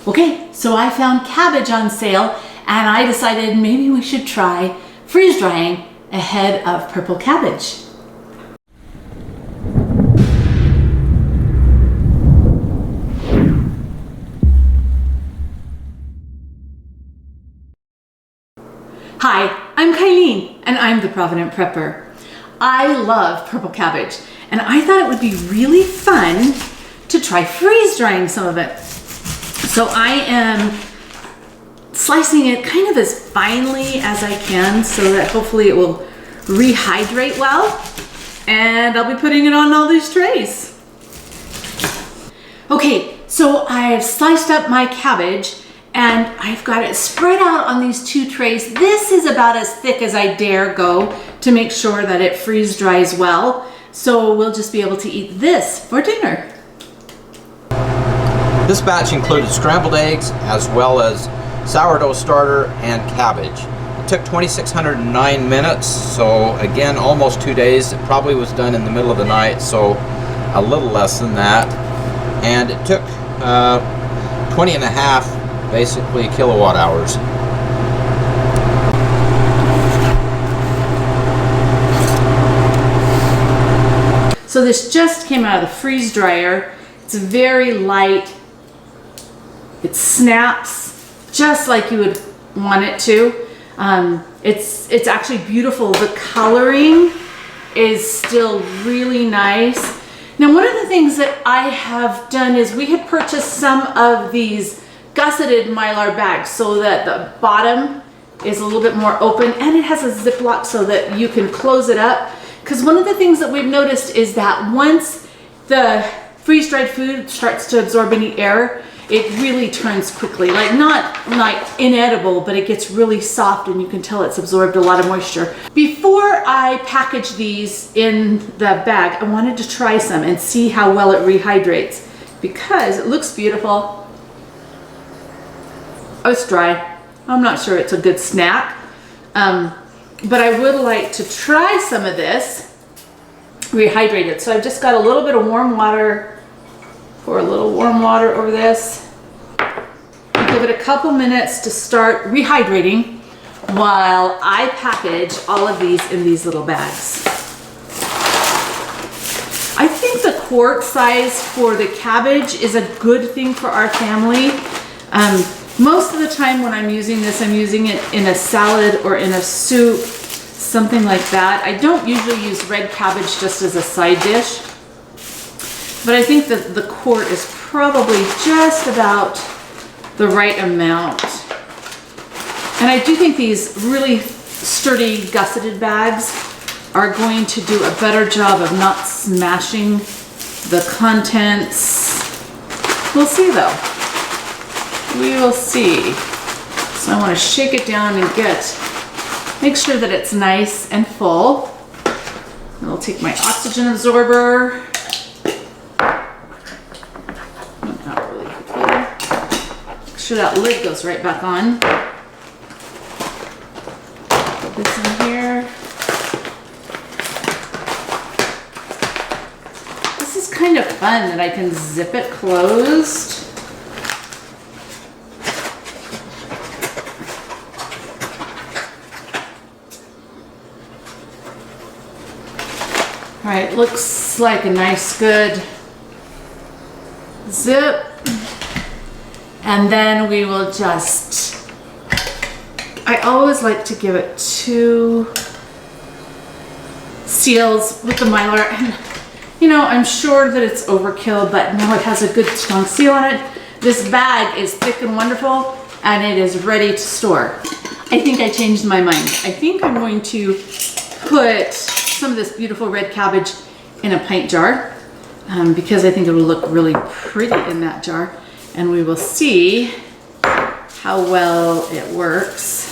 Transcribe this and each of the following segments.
Okay, so I found cabbage on sale and I decided maybe we should try freeze drying ahead of purple cabbage. Hi, I'm Kylene and I'm the Provident Prepper. I love purple cabbage and I thought it would be really fun to try freeze drying some of it. So I am slicing it kind of as finely as I can so that hopefully it will rehydrate well, and I'll be putting it on all these trays. Okay, so I've sliced up my cabbage and I've got it spread out on these two trays. This is about as thick as I dare go to make sure that it freeze dries well. So we'll just be able to eat this for dinner. This batch included scrambled eggs as well as sourdough starter and cabbage. It took 2,609 minutes, so again almost 2 days. It probably was done in the middle of the night, so a little less than that. And it took 20 and a half basically kilowatt hours. So this just came out of the freeze dryer. It's very light. It snaps just like you would want it to. It's actually beautiful. The coloring is still really nice. Now, one of the things that I have done is we had purchased some of these gusseted Mylar bags so that the bottom is a little bit more open and it has a ziplock so that you can close it up. Because one of the things that we've noticed is that once the freeze-dried food starts to absorb any air, it really turns quickly. Like not inedible, but it gets really soft and you can tell it's absorbed a lot of moisture. Before I package these in the bag, I wanted to try some and see how well it rehydrates because it looks beautiful. Oh, it's dry. I'm not sure it's a good snack, but I would like to try some of this rehydrated. So I've just got a little bit of warm water, pour a little warm water over this. Give it a couple minutes to start rehydrating while I package all of these in these little bags. I think the quart size for the cabbage is a good thing for our family. Most of the time when I'm using this, I'm using it in a salad or in a soup, something like that. I don't usually use red cabbage just as a side dish, but I think that the quart is probably just about the right amount. And I do think these really sturdy gusseted bags are going to do a better job of not smashing the contents. We'll see though. We will see. So I want to shake it down and make sure that it's nice and full. And I'll take my oxygen absorber. Not really quickly. Make sure that lid goes right back on. Put this in here. This is kind of fun that I can zip it closed. All right, looks like a nice good zip. And then we will just, I always like to give it 2 seals with the Mylar. And you know, I'm sure that it's overkill, but now it has a good strong seal on it. This bag is thick and wonderful and it is ready to store. I think I changed my mind. I think I'm going to put some of this beautiful red cabbage in a pint jar because I think it will look really pretty in that jar, and we will see how well it works.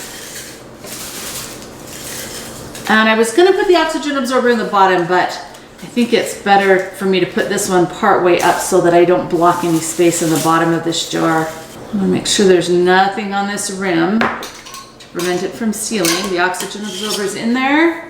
And I was going to put the oxygen absorber in the bottom, but I think it's better for me to put this one part way up so that I don't block any space in the bottom of this jar. I'm going to make sure there's nothing on this rim to prevent it from sealing. The oxygen absorber is in there.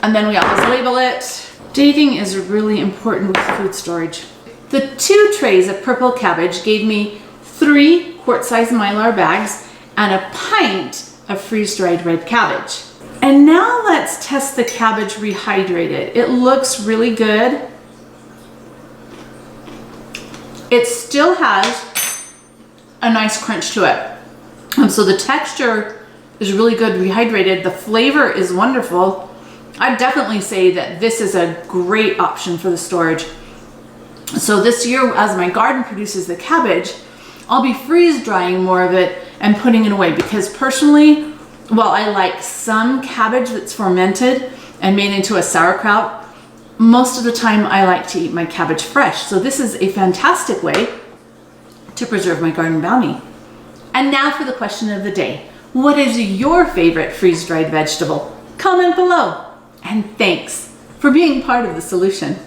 And then we always label it. Dating is really important with food storage. The 2 trays of purple cabbage gave me 3 quart-sized Mylar bags and a pint of freeze-dried red cabbage. And now let's test the cabbage rehydrated. It looks really good. It still has a nice crunch to it. So the texture is really good rehydrated. The flavor is wonderful. I'd definitely say that this is a great option for the storage. So this year, as my garden produces the cabbage, I'll be freeze drying more of it and putting it away, because personally, while I like some cabbage that's fermented and made into a sauerkraut, most of the time I like to eat my cabbage fresh. So this is a fantastic way to preserve my garden bounty. And now for the question of the day. What is your favorite freeze-dried vegetable? Comment below. And thanks for being part of the solution.